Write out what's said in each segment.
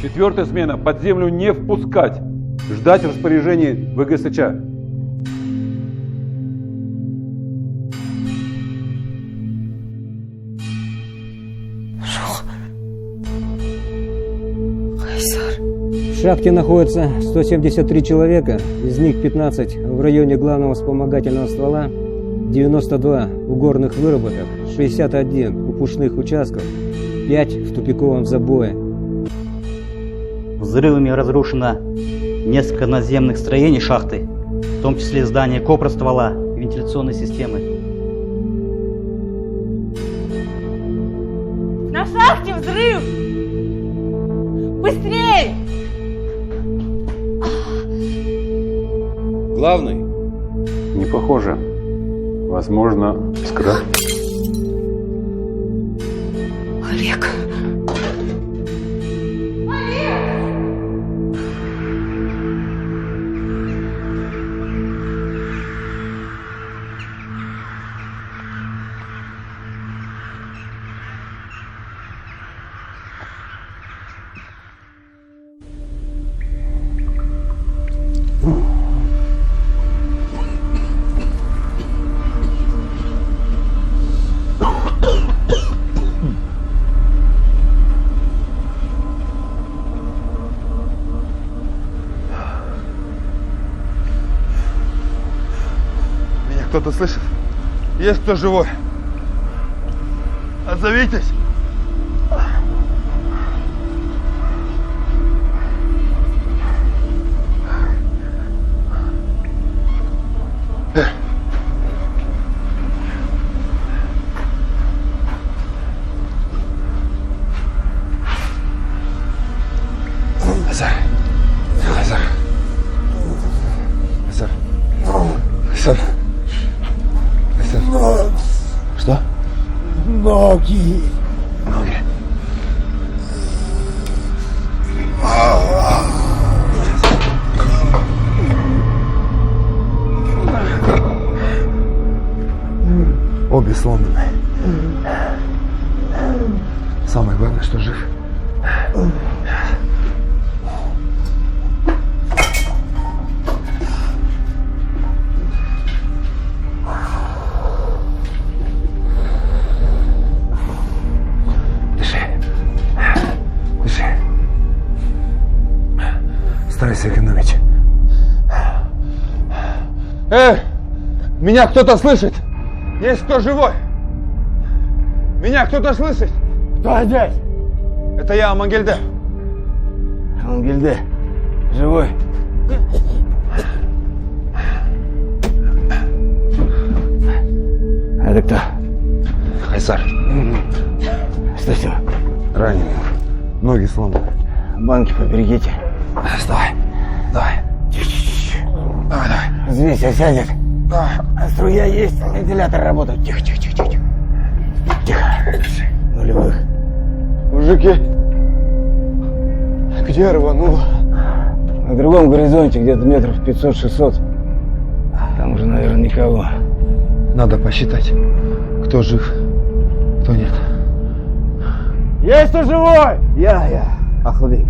4-я смена. Под землю не впускать. Ждать распоряжений ВГСЧ. В шахте находится 173 человека, из них 15 в районе главного вспомогательного ствола, 92 у горных выработок, 61 у пушных участков, 5 в тупиковом забое. Взрывами разрушено несколько наземных строений шахты, в том числе здание копроствола и вентиляционной системы. На шахте взрыв! Быстрей! Главный? Не похоже. Возможно, искра. Олег. Кто-то слышит? Есть кто живой? Отзовитесь! Назар! Назар! Назар! Назар! Что? Ноги. Ноги. Обе сломаны. Самое главное, что жив. Старайся экономить. Меня кто-то слышит? Есть кто живой? Меня кто-то слышит? Кто здесь? Это я, Амангельде. Амангельде. Живой? Это кто? Хайсар. Что все? Раненый. Ноги сломаны. Банки поберегите. Давай. Давай. Давай, давай. Здесь сядет. Струя есть, вентилятор работает. Тихо, тихо, тихо, тихо. Тихо. Нулевых. Мужики, где рвануло? На другом горизонте, где-то метров 500-600. Там уже, наверное, никого. Надо посчитать, кто жив, кто нет. Есть кто живой? Я. Ахлык.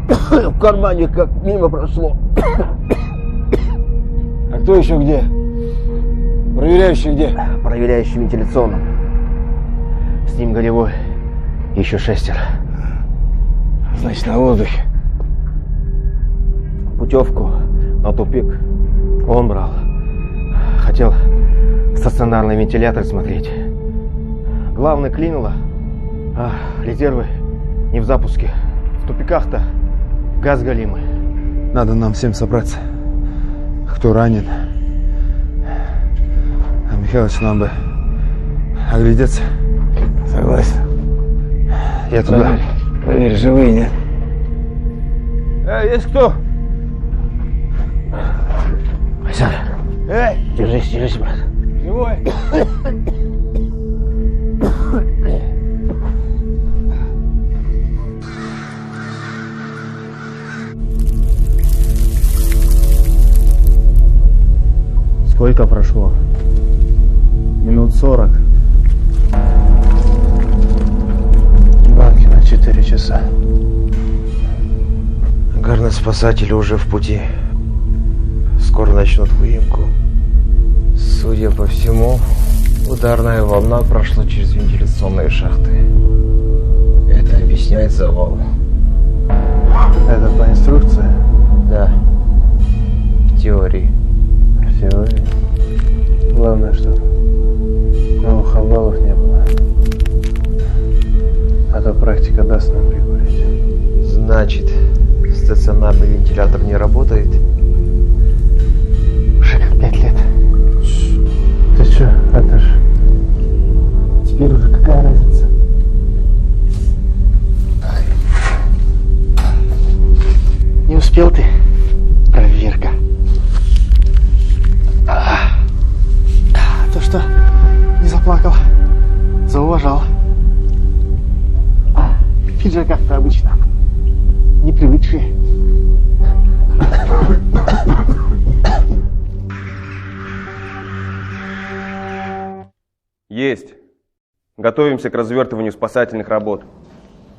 В кармане как мимо прошло. А кто еще где? Проверяющий где? Проверяющий вентиляционным. С ним голевой. Еще 6. Значит, на воздухе. Путевку на тупик он брал. Хотел стационарный вентилятор смотреть. Главное клинило, а резервы не в запуске. В тупиках-то газ галимый. Надо нам всем собраться. Кто ранен. А Михайлович, нам бы оглядеться. Согласен. Я туда. Проверь, живые, нет? Есть кто? Айсар. Держись, брат. Живой? Сколько прошло? Минут 40. Банки на 4 часа. Горноспасатели уже в пути. Скоро начнут выемку. Судя по всему, ударная волна прошла через вентиляционные шахты. Это объясняет завал. Это по инструкции? Да. В теории. В теории. Главное, что новых обвалов не было. А то практика даст нам прикурить. Значит, стационарный вентилятор не работает? Уже как 5 лет. Ты что, это ж... Теперь уже какая разница? Не успел ты? Проверка. То что, не заплакал, зауважал. В пиджаках-то обычно. Не привыкшие. Есть. Готовимся к развертыванию спасательных работ.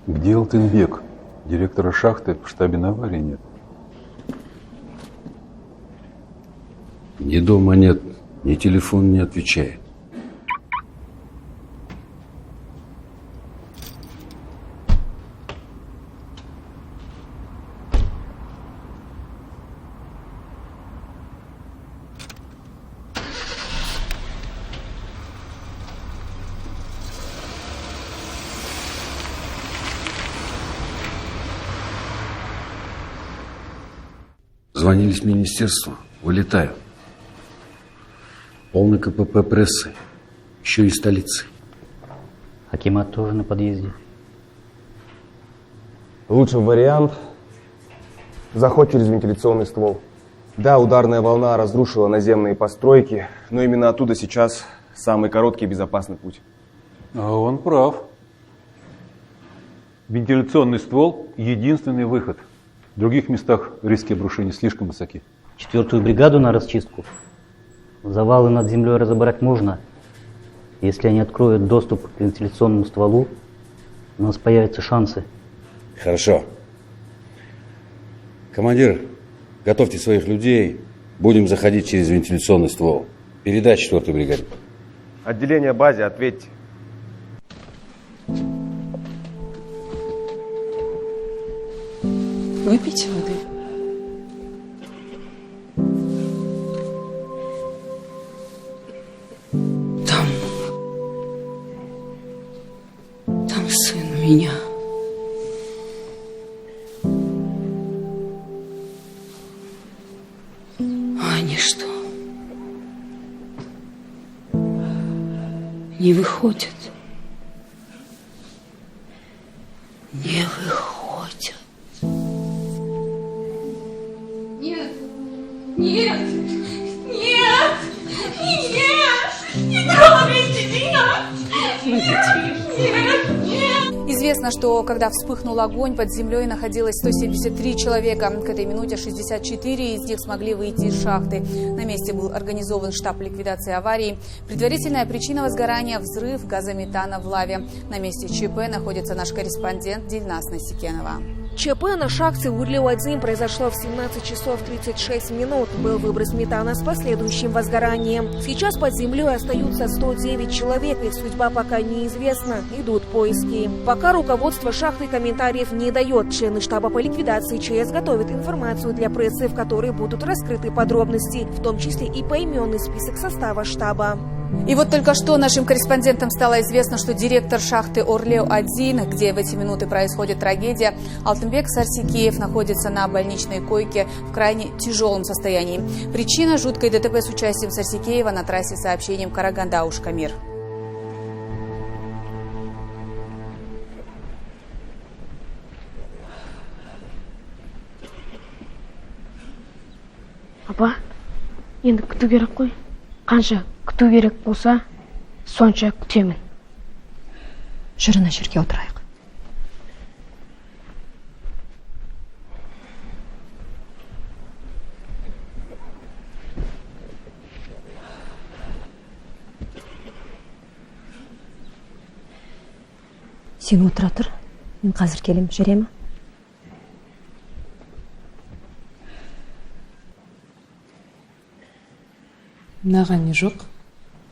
Где Алтынбек? Директора шахты в штабе на аварии нет. Ни дома нет, ни телефон не отвечает. Звонили с министерства. Вылетаю. Полный КПП прессы. Еще и столицы. Акимат тоже на подъезде. Лучший вариант – заход через вентиляционный ствол. Да, ударная волна разрушила наземные постройки, но именно оттуда сейчас самый короткий и безопасный путь. А он прав. Вентиляционный ствол – единственный выход. В других местах риски обрушения слишком высоки. 4-ю бригаду на расчистку. Завалы над землей разобрать можно. Если они откроют доступ к вентиляционному стволу, у нас появятся шансы. Хорошо. Командир, готовьте своих людей. Будем заходить через вентиляционный ствол. Передай 4-й бригаде. Отделение базе, ответьте. Выпить воды. Там сын у меня. А они что? Не выходят. Не выходят. Нет! Нет! Нет! Нет! Не трогайте меня! Нет! Известно, что когда вспыхнул огонь, под землей находилось 173 человека. К этой минуте 64 из них смогли выйти из шахты. На месте был организован штаб ликвидации аварии. Предварительная причина возгорания – взрыв газометана в лаве. На месте ЧП находится наш корреспондент Дильназ Насикенова. ЧП на шахте Урлеу-1 произошло в 17 часов 36 минут. Был выброс метана с последующим возгоранием. Сейчас под землей остаются 109 человек. Их судьба пока неизвестна. Идут поиски. Пока руководство шахты комментариев не дает. Члены штаба по ликвидации ЧС готовят информацию для прессы, в которой будут раскрыты подробности, в том числе и поименный список состава штаба. И вот только что нашим корреспондентам стало известно, что директор шахты Урлеу-1, где в эти минуты происходит трагедия, Алтынбек Сарсикеев, находится на больничной койке в крайне тяжелом состоянии. Причина – жуткой ДТП с участием Сарсикеева на трассе с сообщением Караганда-Ушкамир. Апа, енді күту керек қой. Қанша күту керек болса, сонша күтемін. Жүр ана жерге отырайық. Сен отыра тұр. Мен қазір келем, жүре ме? Мынаған не жоқ?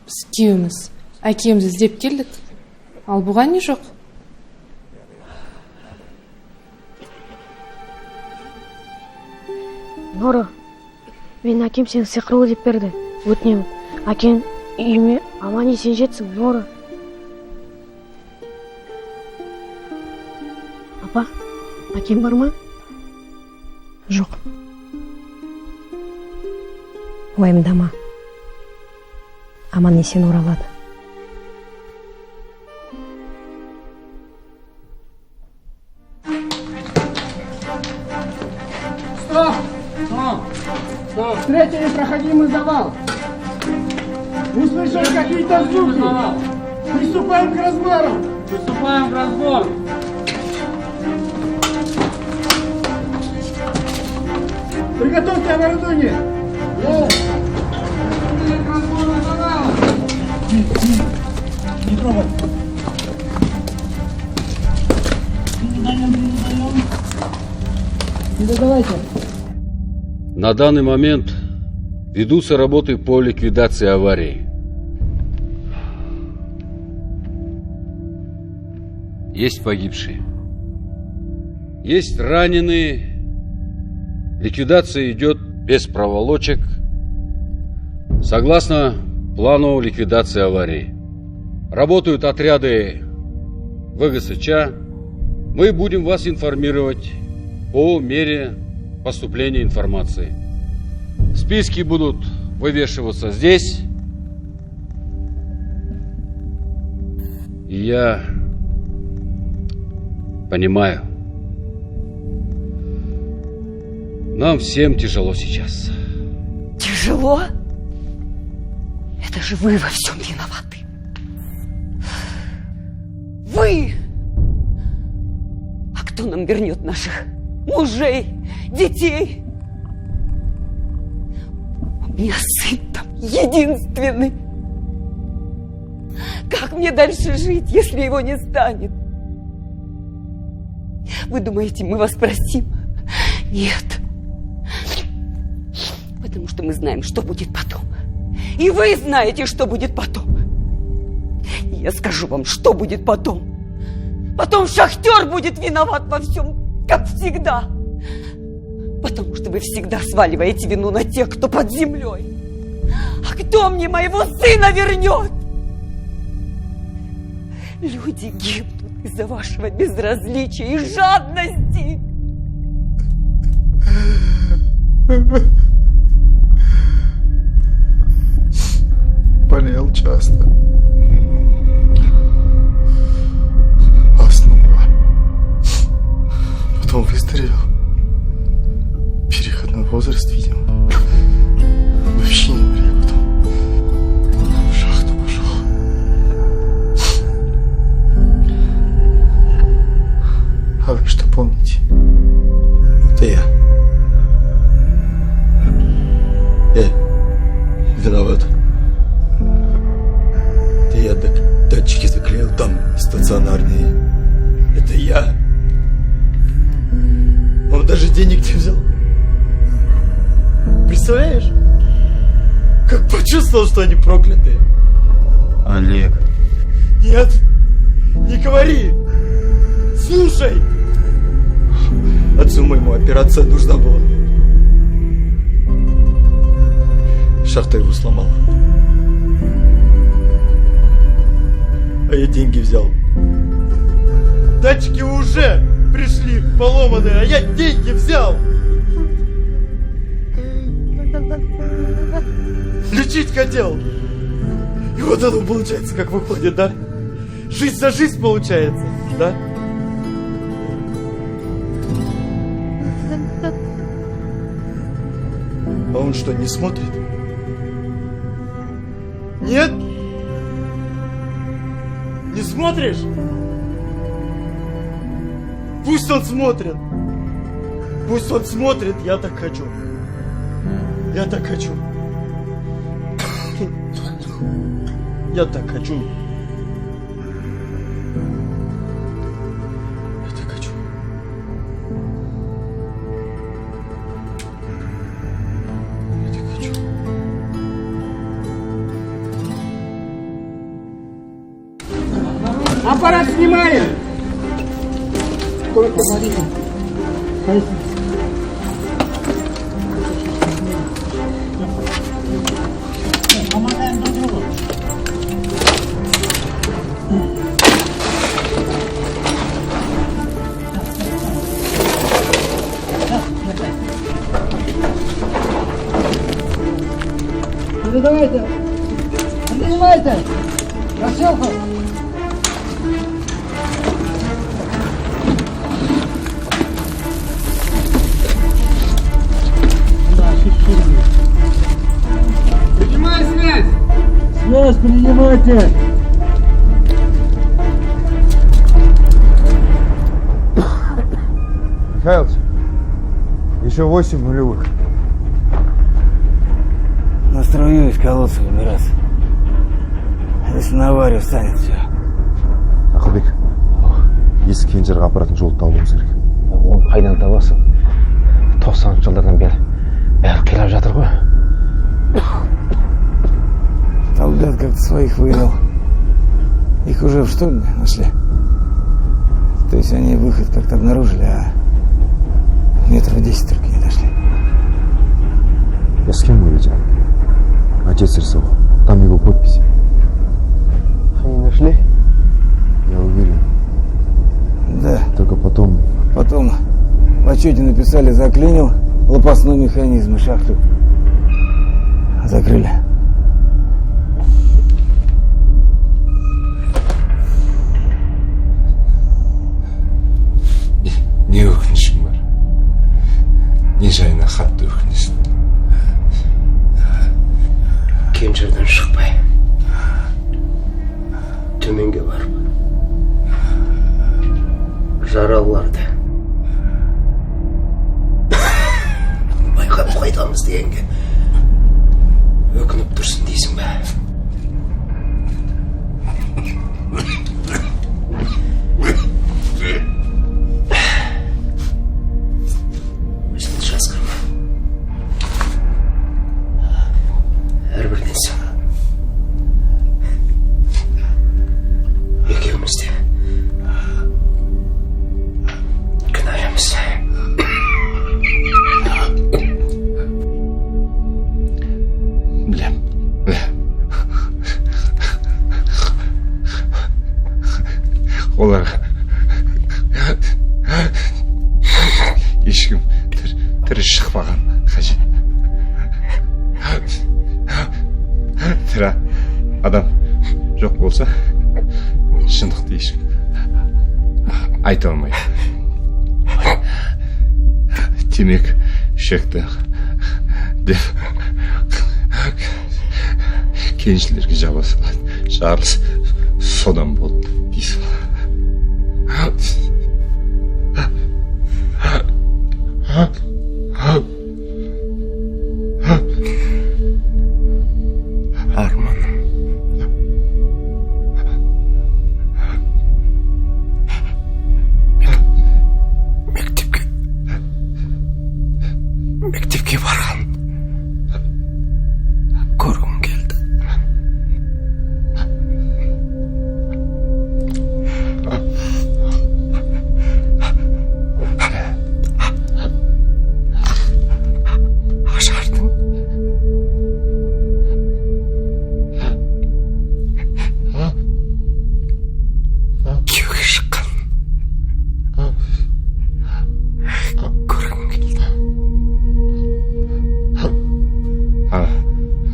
Біз күйеуіміз әкемізді іздеп келдік. Ал бұған не жоқ? Нора, мен әкем сені сиқырлы деп берді. Өтінемін, әкең үйіме аман есен жетсін, Нора. Апа, әкем бар ма? Жоқ. Уайымдама. Аман есен оралады. Стоп! Встретили непроходимый завал. Услышали какие-то звуки. Приступаем к разбору. Приступаем к разбору. Приготовьте оборудование. Приступили к разбору завала. Не трогай. Не доставайте. На данный момент ведутся работы по ликвидации аварии. Есть погибшие, есть раненые. Ликвидация идет без проволочек, согласно плану ликвидации аварии. Работают отряды ВГСЧ. Мы будем вас информировать по мере поступления информации. Списки будут вывешиваться здесь. И я понимаю, нам всем тяжело сейчас. Тяжело? Это же вы во всем виноваты. Вы! А кто нам вернет наших мужей, детей? У меня сын там единственный. Как мне дальше жить, если его не станет? Вы думаете, мы вас простим? Нет. Потому что мы знаем, что будет потом. И вы знаете, что будет потом. И я скажу вам, что будет потом. Потом шахтер будет виноват во всем, как всегда. Потому что вы всегда сваливаете вину на тех, кто под землей. А кто мне моего сына вернет? Люди гибнут из-за вашего безразличия и жадности. Болел часто. Астма была. Потом выздоровел. Переходной возраст, видимо. Вообще не болел потом. В шахту пошел. А вы что помните? Это я. Виноват. Это я датчики заклеил там стационарные. Это я. Он даже денег не взял. Представляешь? Как почувствовал, что они проклятые. Олег. Нет, не говори. Слушай. Отцу моему операция нужна была. Шахта его сломала. А я деньги взял. Датчики уже пришли поломанные, а я деньги взял. Лечить хотел. И вот оно получается, как выходит, да? Жизнь за жизнь получается, да? А он что, не смотрит? Нет? Не смотришь? Пусть он смотрит. Пусть он смотрит, я так хочу. Я так хочу. Я так хочу. Я так хочу. Я так хочу. Давайте! Занимайте! Расселку! Принимай связь! Связь принимайте! Михайлович, еще 8 нулевых. На струю из колодца выбираться. Если на аварию станет все. Ақылбек, ескі кенжерға апаратын жолды табуымыз керек. Оны қайдан табасың? 90 жылдардан бері бәрі қирап жатыр ғой. Солдат как-то своих выдал. Их уже в штурме нашли. То есть они выход как-то обнаружили, а метров 10 только не дошли. Я с кем мы видел? Отец рисовал. Там его подписи. Они нашли? Я уверен. Да. Только потом... Потом в отчете написали, заклинил лопастной механизм и шахту закрыли. Не өкінішім бар. Не жайына қатты өкінесің. Кенжерден шықпай төменге барып жаралыларды байқап қайтамыз дегенге өкініп тұрсын дейсің бе? Өзіңді жазғырма. Әрбірден сен екеуміз де кінәліміз. Білем. Оларға ешкім тірі шықпаған қажет. Тірі адам жоқ болса шындықты ешкім айта алмайды. Темек шекті деп кеншілерге жаба салады. Жарылыс содан болды дейсің. Арманым мектепке барған көргім келді. Ажардың күйеуге шыққан көргім келді.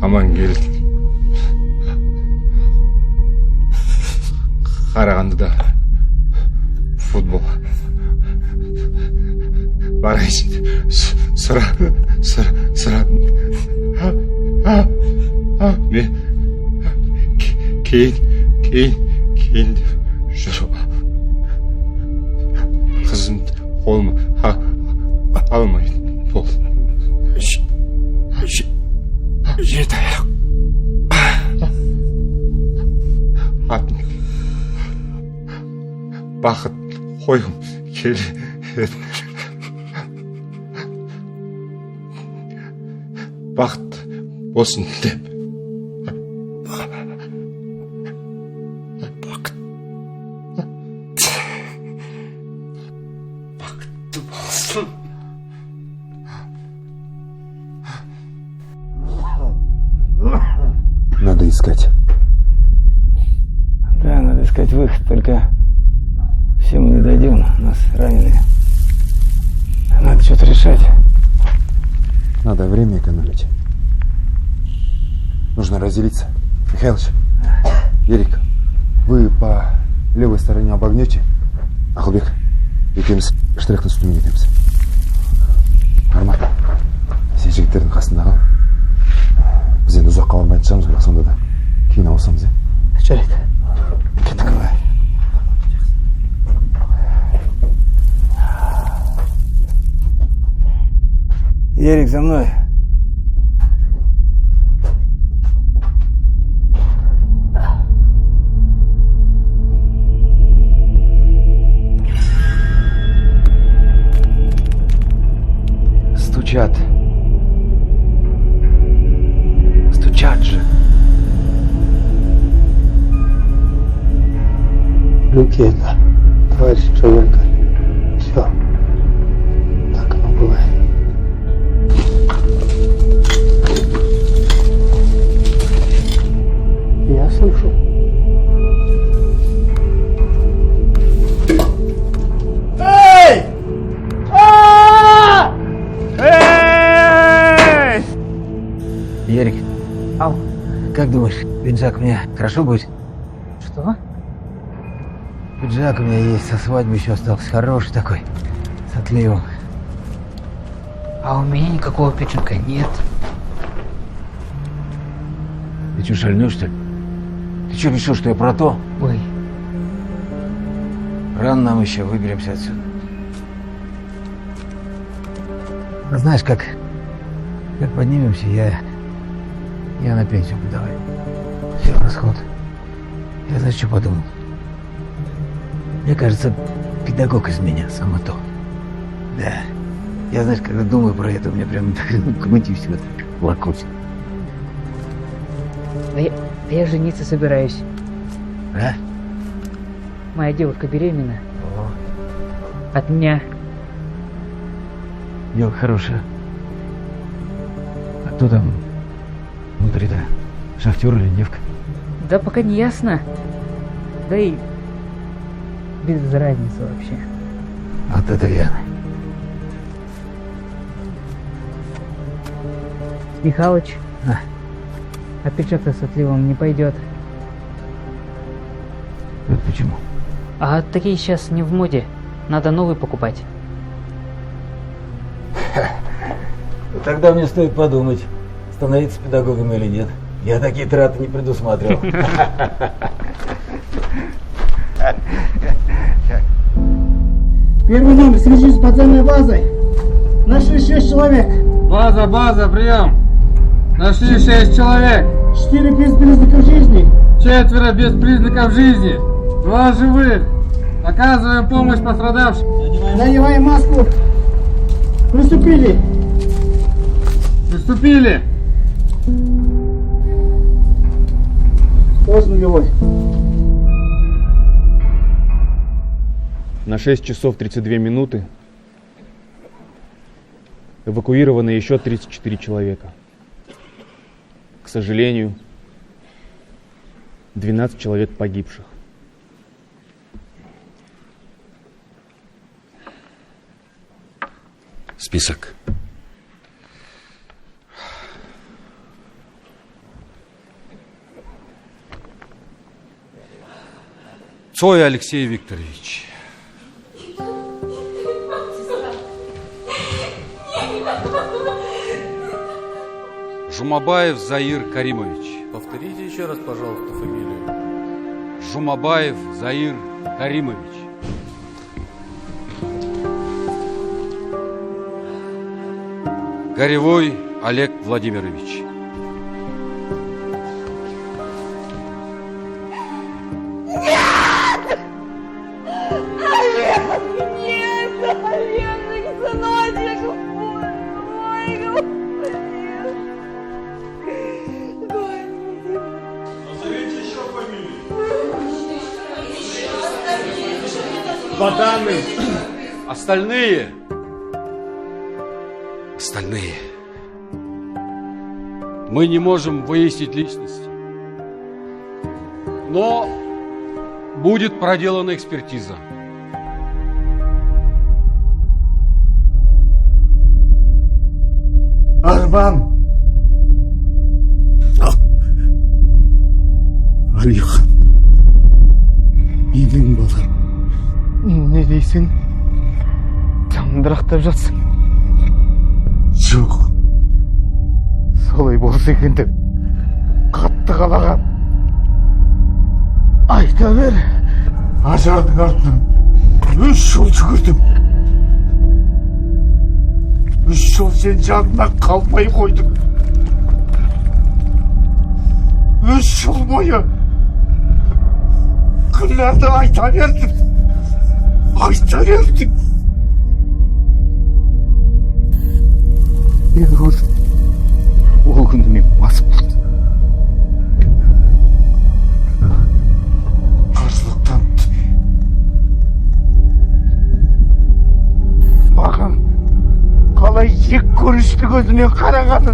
Аман келді. Қарағандыда футбол барайын сұрадым. Мен кейін деп жүріп қызымды қолыма алмайтын болды. Жеті аяқ атын бақыт қойғым келеді. Бақыт болсын деп. Надо искать. Да, надо искать выход, только все мы не дойдем, нас раненые. Надо что-то решать. Надо время экономить. Нужно разделиться. Михайлович, Ерик, вы по левой стороне обогнете, Ахылбек, екеуміз штрихтің үстімен кетеміз. Арман, сен жігіттердің қасында қал. Біз енді ұзаққа бармайтын шығармыз, бірақ сонда да кейін ауысамыз, Жарайды. Кеттік. Ерик, за мной. Стучат. Стучат же. Люки это, товарищ человека. Все. Так оно бывает. Я слышу. Эй! Эй! Ерик, как думаешь, пиджак мне хорошо будет? Что? Пиджак у меня есть, со свадьбы еще остался, хороший такой, с отливом. А у меня никакого пиджака нет. Ты что, шальной, что ли? Ты что, решил, что я про то? Ой. Рано нам еще, выберемся отсюда. А знаешь, как поднимемся, я на пенсию подавай. Все, расход. Я знаешь, что подумал? Мне кажется, педагог из меня само то. Да. Я, знаешь, когда думаю про это, у меня прям груди все так локотит. А я жениться собираюсь. А? Моя девушка беременна. От меня. Дело хорошее. А кто там внутри-то? Шахтер или девка? Да пока не ясно. Да и без разницы вообще. Вот это верно. Михалыч, а пиджак-то с отливом не пойдет. Это почему? А такие сейчас не в моде. Надо новый покупать. Тогда мне стоит подумать, становиться педагогом или нет. Я такие траты не предусматривал. Первый номер, свяжись с подземной базой. Нашли 6 человек. База, прием. Нашли 6 человек. 4 без признаков жизни. 4 без признаков жизни. 2 живых. Оказываем помощь пострадавшим. Надеваем маску. Приступили. Приступили. Тоже нулевой. На 6 часов 32 минуты эвакуировано еще 34 человека. К сожалению, 12 человек погибших. Список. Цой Алексей Викторович. Жумабаев Заир Каримович. Повторите еще раз, пожалуйста, фамилию. Жумабаев Заир Каримович. Горевой Олег Владимирович. Остальные. Мы не можем выяснить личности. Но будет проделана экспертиза. Арман! Алихан. Менің балам. Не дейсің? Жамандырақтап жатсың. Жоқ. Солай болса екен деп қатты қалағам. Айта бер. Ажардың артынан 3 жыл жүгірдім. 3 жыл сен жанына қалмай қойдым. 3 жыл бойы күнлерді айта бердім. Мен ол күнді мен басып тұрдым. Қарсылық таныттым. Маған қалай жек көрішті көзімен қарағаны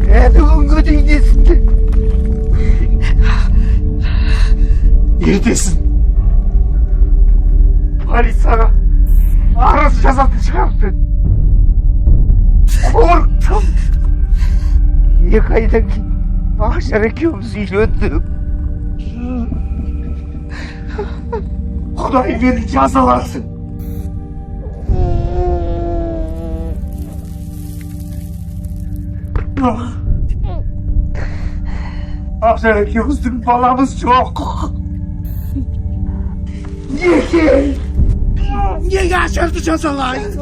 әлі күнге дейін есімде. Ертесін полицияға арыз жазатын шығарып едім. Қорықтым. 2 айдан кейін Ақжар екеуміз үйлендік. Құдай мені жазаласын. Ақжар екеуміздің баламыз жоқ. Неге Ақжарды жазалайсың?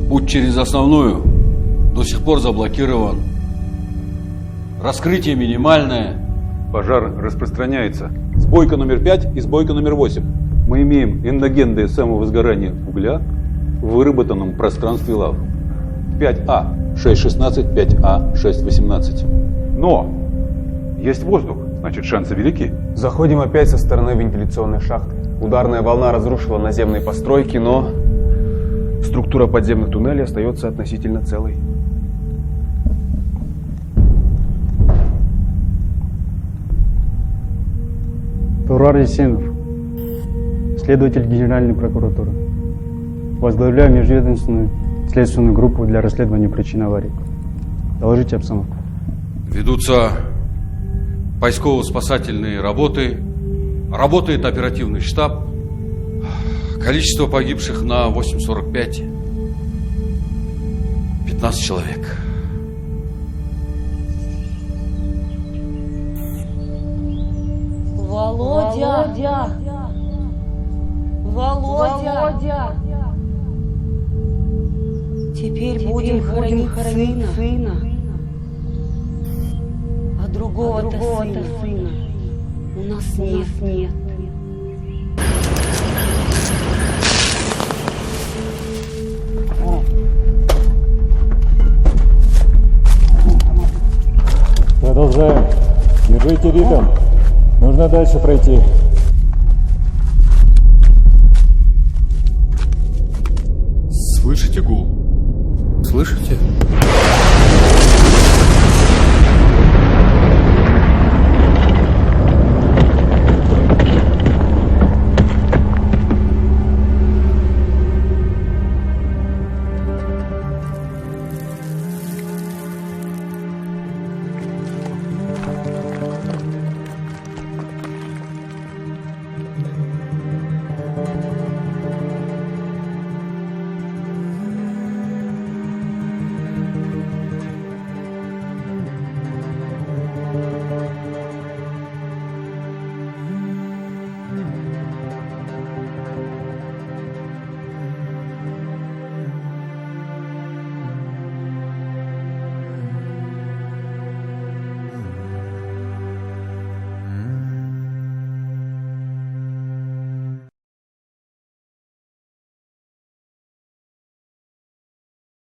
Путь через основную до сих пор заблокирован. Раскрытие минимальное. Пожар распространяется. Сбойка номер 5 и сбойка номер 8. Мы имеем эндогенное самовозгорание угля в выработанном пространстве лав. 5А 6.16, 5А 6.18. Но есть воздух, значит шансы велики. Заходим опять со стороны вентиляционной шахты. Ударная волна разрушила наземные постройки, но структура подземных туннелей остается относительно целой. Турар Есенов, следователь Генеральной прокуратуры. Возглавляю межведомственную следственную группу для расследования причин аварии. Доложите обстановку. Ведутся поисково-спасательные работы. Работает оперативный штаб. Количество погибших на 8:45. 15 человек. Володя! Теперь будем хоронить сына. А другого-то сына у нас нет. Продолжаем. Держите ритм. Нужно дальше пройти. Слышите гул? Слышите?